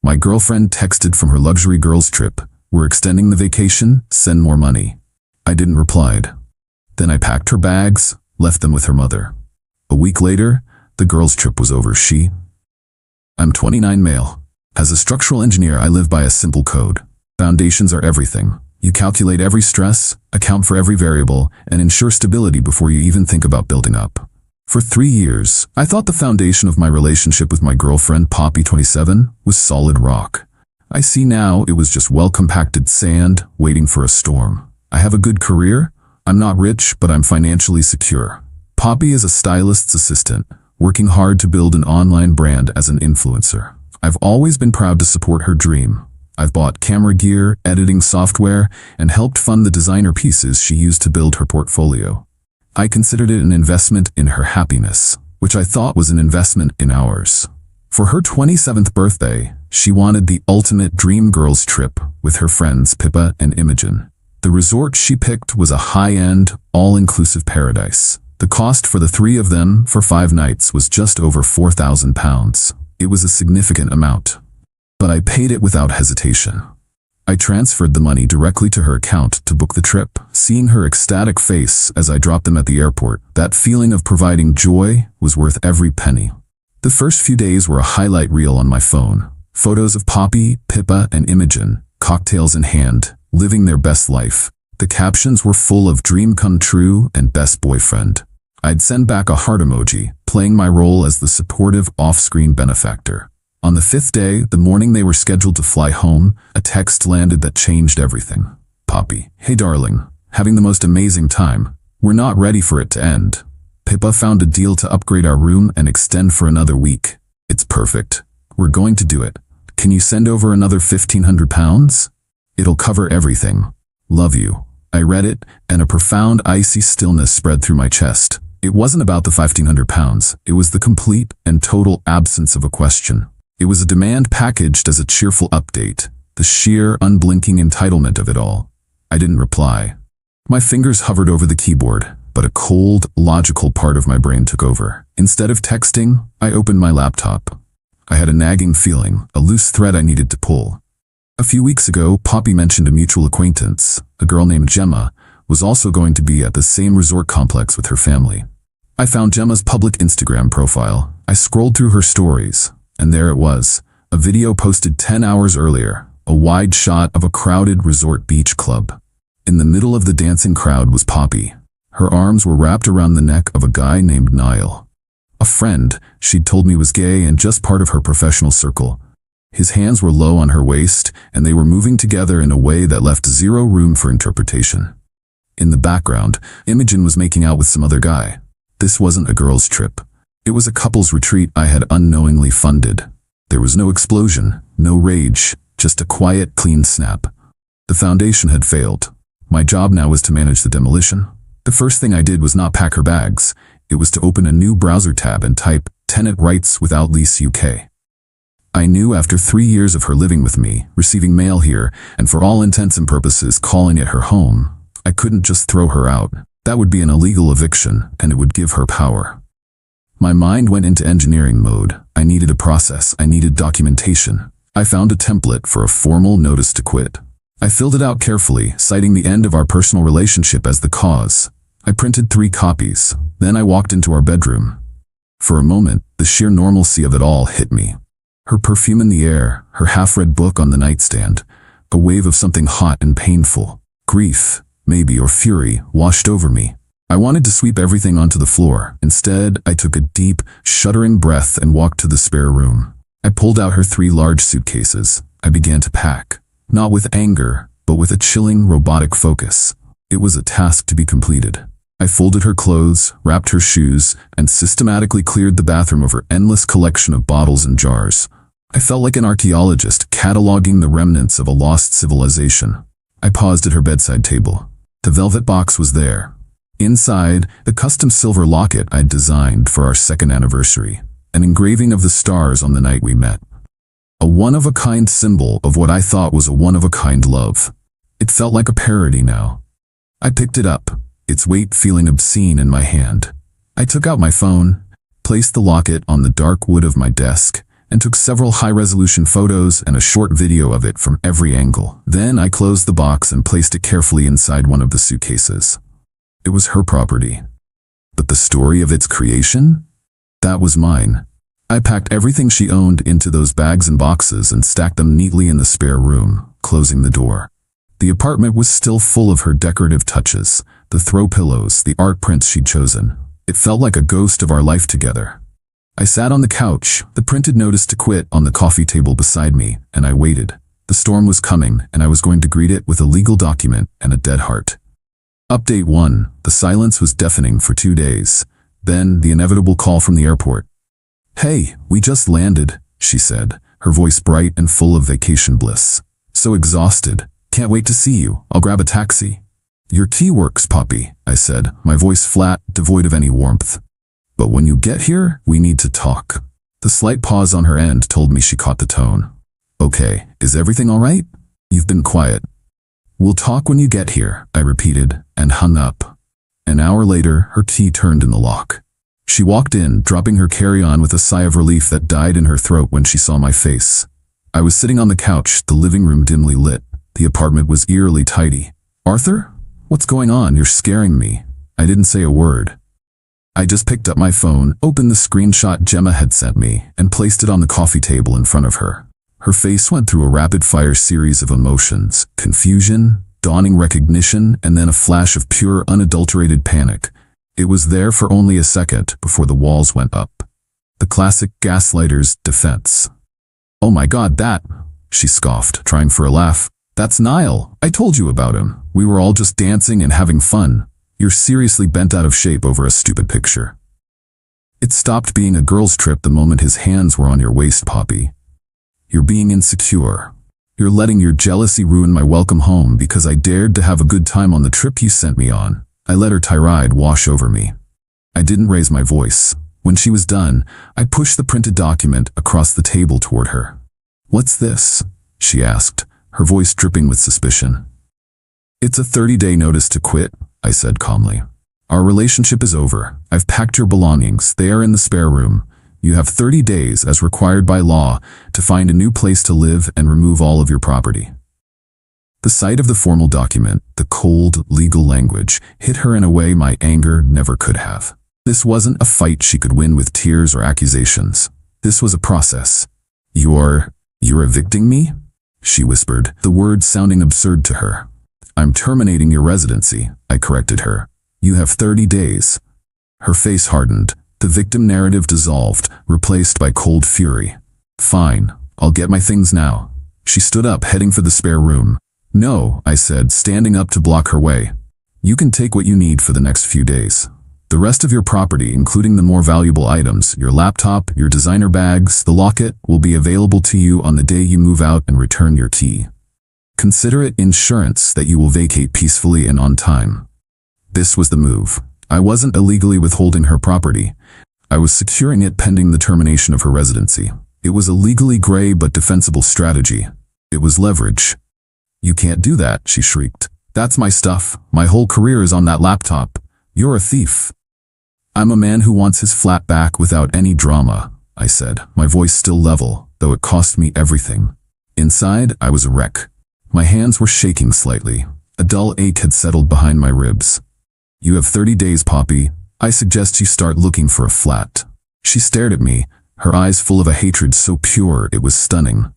My girlfriend texted from her luxury girls trip. We're extending the vacation, send more money. I didn't reply. Then I packed her bags, left them with her mother. A week later, the girls trip was over. I'm 29 male. As a structural engineer, I live by a simple code. Foundations are everything. You calculate every stress, account for every variable, and ensure stability before you even think about building up. For 3 years, I thought the foundation of my relationship with my girlfriend, Poppy 27, was solid rock. I see now it was just well-compacted sand waiting for a storm. I have a good career. I'm not rich, but I'm financially secure. Poppy is a stylist's assistant, working hard to build an online brand as an influencer. I've always been proud to support her dream. I've bought camera gear, editing software, and helped fund the designer pieces she used to build her portfolio. I considered it an investment in her happiness, which I thought was an investment in ours. For her 27th birthday, she wanted the ultimate dream girls trip with her friends Pippa and Imogen. The resort she picked was a high-end, all-inclusive paradise. The cost for the 3 of them for 5 nights was just over £4,000. It was a significant amount, but I paid it without hesitation. I transferred the money directly to her account to book the trip. Seeing her ecstatic face as I dropped them at the airport, that feeling of providing joy was worth every penny. The first few days were a highlight reel on my phone. Photos of Poppy, Pippa, and Imogen, cocktails in hand, living their best life. The captions were full of dream come true and best boyfriend. I'd send back a heart emoji, playing my role as the supportive off-screen benefactor. On the 5th day, the morning they were scheduled to fly home, a text landed that changed everything. Poppy: "Hey darling, having the most amazing time. We're not ready for it to end. Pippa found a deal to upgrade our room and extend for another week. It's perfect. We're going to do it. Can you send over another £1,500? It'll cover everything. Love you." I read it, and a profound icy stillness spread through my chest. It wasn't about the £1,500, it was the complete and total absence of a question. It was a demand packaged as a cheerful update, the sheer, unblinking entitlement of it all. I didn't reply. My fingers hovered over the keyboard, but a cold, logical part of my brain took over. Instead of texting, I opened my laptop. I had a nagging feeling, a loose thread I needed to pull. A few weeks ago, Poppy mentioned a mutual acquaintance, a girl named Gemma, was also going to be at the same resort complex with her family. I found Gemma's public Instagram profile. I scrolled through her stories, and there it was, a video posted 10 hours earlier, a wide shot of a crowded resort beach club. In the middle of the dancing crowd was Poppy. Her arms were wrapped around the neck of a guy named Niall. A friend she'd told me was gay and just part of her professional circle. His hands were low on her waist, and they were moving together in a way that left zero room for interpretation. In the background, Imogen was making out with some other guy. This wasn't a girls' trip. It was a couple's retreat I had unknowingly funded. There was no explosion, no rage, just a quiet, clean snap. The foundation had failed. My job now was to manage the demolition. The first thing I did was not pack her bags. It was to open a new browser tab and type "Tenant Rights Without Lease UK." I knew after 3 years of her living with me, receiving mail here, and for all intents and purposes calling it her home, I couldn't just throw her out. That would be an illegal eviction, and it would give her power. My mind went into engineering mode. I needed a process. I needed documentation. I found a template for a formal notice to quit. I filled it out carefully, citing the end of our personal relationship as the cause. I printed 3 copies. Then I walked into our bedroom. For a moment, the sheer normalcy of it all hit me. Her perfume in the air, her half-read book on the nightstand, a wave of something hot and painful. Grief, maybe, or fury, washed over me. I wanted to sweep everything onto the floor. Instead, I took a deep, shuddering breath and walked to the spare room. I pulled out her 3 large suitcases. I began to pack, not with anger, but with a chilling, robotic focus. It was a task to be completed. I folded her clothes, wrapped her shoes, and systematically cleared the bathroom of her endless collection of bottles and jars. I felt like an archaeologist cataloging the remnants of a lost civilization. I paused at her bedside table. The velvet box was there. Inside, the custom silver locket I'd designed for our 2nd anniversary, an engraving of the stars on the night we met. A one-of-a-kind symbol of what I thought was a one-of-a-kind love. It felt like a parody now. I picked it up, its weight feeling obscene in my hand. I took out my phone, placed the locket on the dark wood of my desk, and took several high-resolution photos and a short video of it from every angle. Then I closed the box and placed it carefully inside one of the suitcases. It was her property. But the story of its creation? That was mine. I packed everything she owned into those bags and boxes and stacked them neatly in the spare room, closing the door. The apartment was still full of her decorative touches, the throw pillows, the art prints she'd chosen. It felt like a ghost of our life together. I sat on the couch, the printed notice to quit on the coffee table beside me, and I waited. The storm was coming, and I was going to greet it with a legal document and a dead heart. Update 1. The silence was deafening for 2 days. Then, the inevitable call from the airport. "Hey, we just landed," she said, her voice bright and full of vacation bliss. "So exhausted. Can't wait to see you. I'll grab a taxi." "Your tea works, Poppy," I said, my voice flat, devoid of any warmth. "But when you get here, we need to talk." The slight pause on her end told me she caught the tone. "Okay, is everything all right? You've been quiet." "We'll talk when you get here," I repeated, and hung up. An hour later, her key turned in the lock. She walked in, dropping her carry-on with a sigh of relief that died in her throat when she saw my face. I was sitting on the couch, the living room dimly lit. The apartment was eerily tidy. "Arthur? What's going on? You're scaring me." I didn't say a word. I just picked up my phone, opened the screenshot Gemma had sent me, and placed it on the coffee table in front of her. Her face went through a rapid-fire series of emotions: confusion, dawning recognition, and then a flash of pure, unadulterated panic. It was there for only a second before the walls went up. The classic gaslighter's defense. "Oh my God, that," she scoffed, trying for a laugh. "That's Niall. I told you about him. We were all just dancing and having fun. You're seriously bent out of shape over a stupid picture." It stopped being a girl's trip the moment his hands were on your waist, Poppy. You're being insecure. You're letting your jealousy ruin my welcome home because I dared to have a good time on the trip you sent me on. I let her tirade wash over me. I didn't raise my voice. When she was done, I pushed the printed document across the table toward her. "What's this?" she asked, her voice dripping with suspicion. "It's a 30-day notice to quit," I said calmly. "Our relationship is over. I've packed your belongings. They are in the spare room. You have 30 days, as required by law, to find a new place to live and remove all of your property." The sight of the formal document, the cold, legal language, hit her in a way my anger never could have. This wasn't a fight she could win with tears or accusations. This was a process. You're evicting me?" she whispered, the words sounding absurd to her. "I'm terminating your residency," I corrected her. "You have 30 days. Her face hardened. The victim narrative dissolved, replaced by cold fury. "Fine, I'll get my things now." She stood up, heading for the spare room. "No," I said, standing up to block her way. "You can take what you need for the next few days. The rest of your property, including the more valuable items, your laptop, your designer bags, the locket, will be available to you on the day you move out and return your key. Consider it insurance that you will vacate peacefully and on time." This was the move. I wasn't illegally withholding her property. I was securing it pending the termination of her residency. It was a legally gray but defensible strategy. It was leverage. "You can't do that," she shrieked. "That's my stuff. My whole career is on that laptop. You're a thief." "I'm a man who wants his flat back without any drama," I said, my voice still level, though it cost me everything. Inside, I was a wreck. My hands were shaking slightly. A dull ache had settled behind my ribs. "You have 30 days, Poppy. I suggest you start looking for a flat." She stared at me, her eyes full of a hatred so pure it was stunning.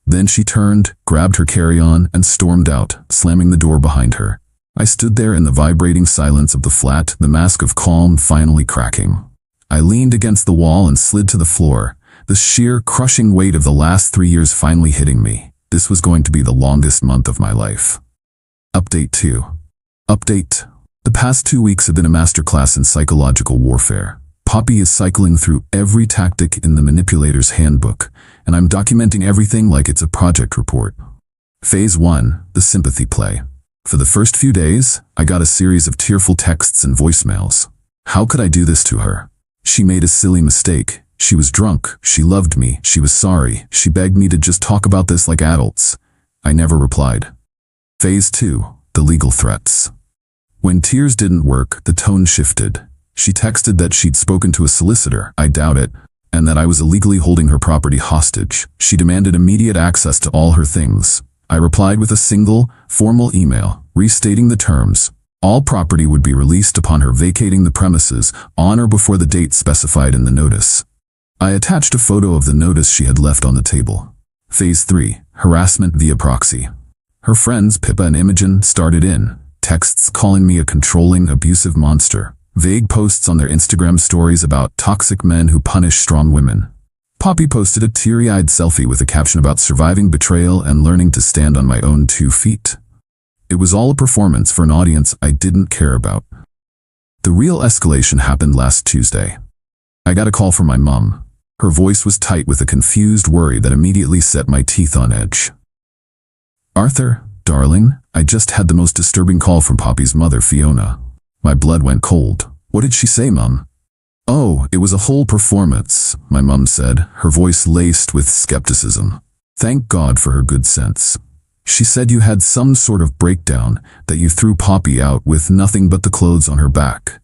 Then she turned, grabbed her carry-on, and stormed out, slamming the door behind her. I stood there in the vibrating silence of the flat, the mask of calm finally cracking. I leaned against the wall and slid to the floor, the sheer, crushing weight of the last 3 years finally hitting me. This was going to be the longest month of my life. Update 2. Update. The past 2 weeks have been a masterclass in psychological warfare. Poppy is cycling through every tactic in the manipulator's handbook, and I'm documenting everything like it's a project report. Phase 1, the sympathy play. For the first few days, I got a series of tearful texts and voicemails. How could I do this to her? She made a silly mistake. She was drunk. She loved me. She was sorry. She begged me to just talk about this like adults. I never replied. Phase 2, the legal threats. When tears didn't work, the tone shifted. She texted that she'd spoken to a solicitor. I doubt it. and that I was illegally holding her property hostage. She demanded immediate access to all her things. I replied with a single, formal email, restating the terms. All property would be released upon her vacating the premises on or before the date specified in the notice. I attached a photo of the notice she had left on the table. Phase 3. Harassment via proxy. Her friends Pippa and Imogen started in, texts calling me a controlling, abusive monster, vague posts on their Instagram stories about toxic men who punish strong women. Poppy posted a teary-eyed selfie with a caption about surviving betrayal and learning to stand on my own 2 feet. It was all a performance for an audience I didn't care about. The real escalation happened last Tuesday. I got a call from my mom. Her voice was tight with a confused worry that immediately set my teeth on edge. "Arthur, darling, I just had the most disturbing call from Poppy's mother, Fiona." My blood went cold. "What did she say, Mum?" "Oh, it was a whole performance," my mum said, her voice laced with skepticism. "Thank God for her good sense. She said you had some sort of breakdown, that you threw Poppy out with nothing but the clothes on her back.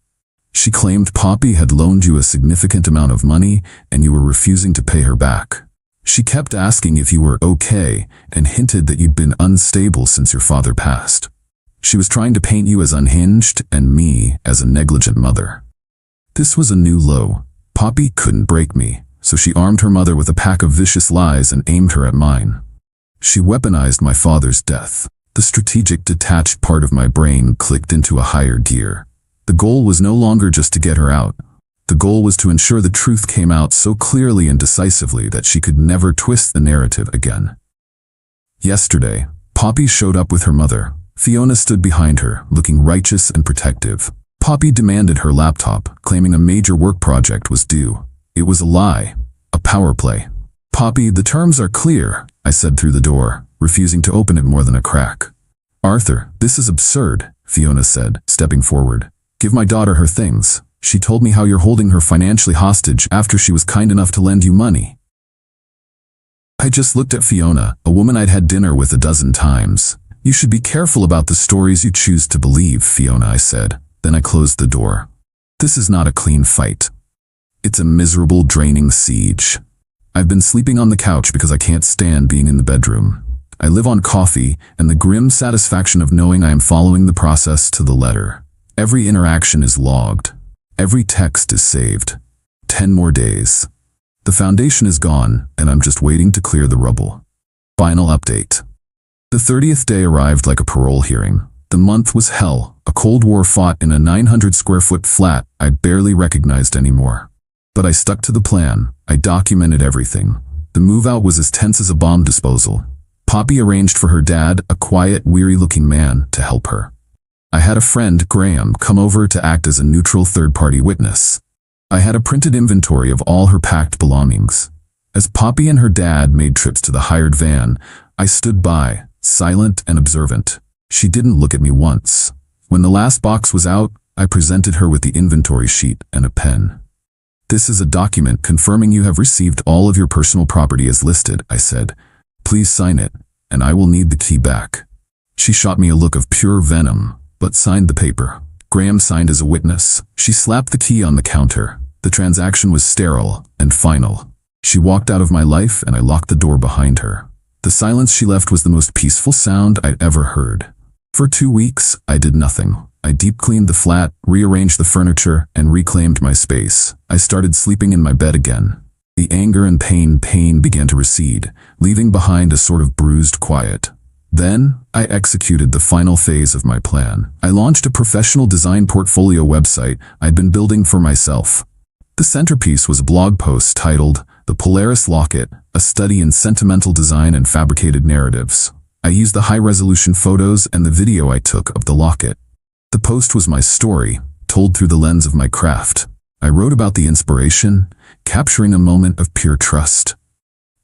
She claimed Poppy had loaned you a significant amount of money and you were refusing to pay her back. She kept asking if you were okay and hinted that you'd been unstable since your father passed. She was trying to paint you as unhinged and me as a negligent mother. This was a new low. Poppy couldn't break me, so she armed her mother with a pack of vicious lies and aimed her at mine. She weaponized my father's death. The strategic, detached part of my brain clicked into a higher gear. The goal was no longer just to get her out. The goal was to ensure the truth came out so clearly and decisively that she could never twist the narrative again. Yesterday, Poppy showed up with her mother. Fiona stood behind her, looking righteous and protective. Poppy demanded her laptop, claiming a major work project was due. It was a lie, a power play. "Poppy, the terms are clear," I said through the door, refusing to open it more than a crack. "Arthur, this is absurd," Fiona said, stepping forward. "Give my daughter her things. She told me how you're holding her financially hostage after she was kind enough to lend you money." I just looked at Fiona, a woman I'd had dinner with a dozen times. "You should be careful about the stories you choose to believe, Fiona," I said. Then I closed the door. This is not a clean fight. It's a miserable, draining siege. I've been sleeping on the couch because I can't stand being in the bedroom. I live on coffee and the grim satisfaction of knowing I am following the process to the letter. Every interaction is logged. Every text is saved. 10 more days. The foundation is gone, and I'm just waiting to clear the rubble. Final update. The 30th day arrived like a parole hearing. The month was hell, a Cold War fought in a 900-square-foot flat I barely recognized anymore. But I stuck to the plan. I documented everything. The move-out was as tense as a bomb disposal. Poppy arranged for her dad, a quiet, weary-looking man, to help her. I had a friend, Graham, come over to act as a neutral third-party witness. I had a printed inventory of all her packed belongings. As Poppy and her dad made trips to the hired van, I stood by, silent and observant. She didn't look at me once. When the last box was out, I presented her with the inventory sheet and a pen. "This is a document confirming you have received all of your personal property as listed," I said. "Please sign it, and I will need the key back." She shot me a look of pure venom, but signed the paper. Graham signed as a witness. She slapped the key on the counter. The transaction was sterile and final. She walked out of my life and I locked the door behind her. The silence she left was the most peaceful sound I'd ever heard. For 2 weeks, I did nothing. I deep-cleaned the flat, rearranged the furniture, and reclaimed my space. I started sleeping in my bed again. The anger and pain began to recede, leaving behind a sort of bruised quiet. Then, I executed the final phase of my plan. I launched a professional design portfolio website I'd been building for myself. The centerpiece was a blog post titled, "The Polaris Locket, a Study in Sentimental Design and Fabricated Narratives." I used the high-resolution photos and the video I took of the locket. The post was my story, told through the lens of my craft. I wrote about the inspiration, capturing a moment of pure trust.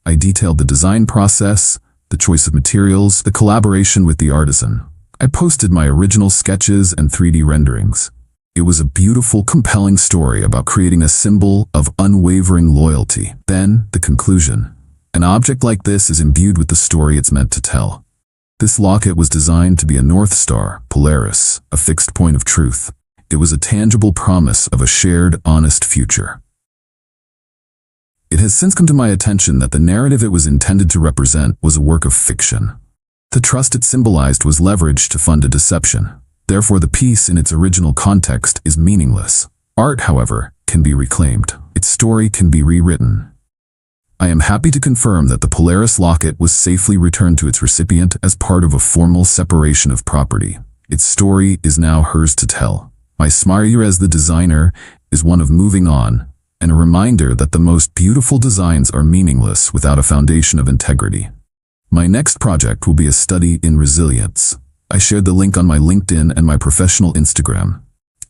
I detailed the design process, the choice of materials, the collaboration with the artisan. I posted my original sketches and 3D renderings. It was a beautiful, compelling story about creating a symbol of unwavering loyalty. Then, the conclusion. An object like this is imbued with the story it's meant to tell. This locket was designed to be a North Star, Polaris, a fixed point of truth. It was a tangible promise of a shared, honest future. It has since come to my attention that the narrative it was intended to represent was a work of fiction. The trust it symbolized was leveraged to fund a deception. Therefore, the piece in its original context is meaningless. Art, however, can be reclaimed. Its story can be rewritten. I am happy to confirm that the Polaris locket was safely returned to its recipient as part of a formal separation of property. Its story is now hers to tell. My smile as the designer is one of moving on, and a reminder that the most beautiful designs are meaningless without a foundation of integrity. My next project will be a study in resilience. I shared the link on my LinkedIn and my professional Instagram.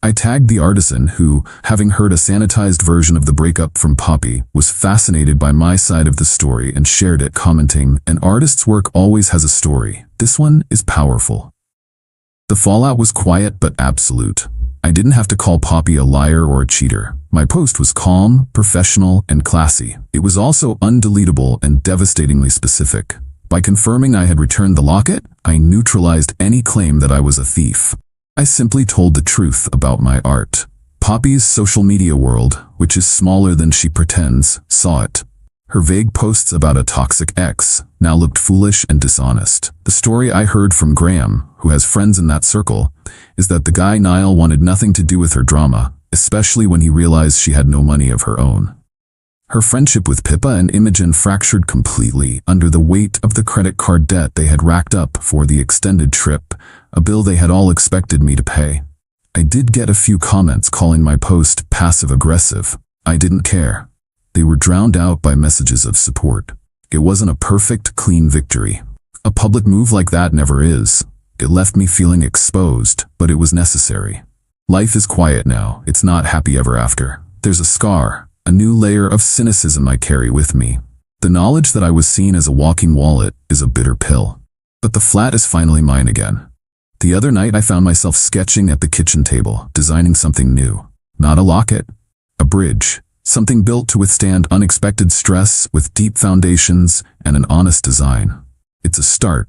I tagged the artisan who, having heard a sanitized version of the breakup from Poppy, was fascinated by my side of the story and shared it, commenting, "An artist's work always has a story. This one is powerful." The fallout was quiet but absolute. I didn't have to call Poppy a liar or a cheater. My post was calm, professional, and classy. It was also undeletable and devastatingly specific. By confirming I had returned the locket, I neutralized any claim that I was a thief. I simply told the truth about my art. Poppy's social media world, which is smaller than she pretends, saw it. Her vague posts about a toxic ex now looked foolish and dishonest. The story I heard from Graham, who has friends in that circle, is that the guy Niall wanted nothing to do with her drama, especially when he realized she had no money of her own. Her friendship with Pippa and Imogen fractured completely under the weight of the credit card debt they had racked up for the extended trip, a bill they had all expected me to pay. I did get a few comments calling my post passive-aggressive. I didn't care. They were drowned out by messages of support. It wasn't a perfect, clean victory. A public move like that never is. It left me feeling exposed, but it was necessary. Life is quiet now. It's not happy ever after. There's a scar, a new layer of cynicism I carry with me. The knowledge that I was seen as a walking wallet is a bitter pill. But the flat is finally mine again. The other night I found myself sketching at the kitchen table, designing something new. Not a locket, a bridge. Something built to withstand unexpected stress with deep foundations and an honest design. It's a start,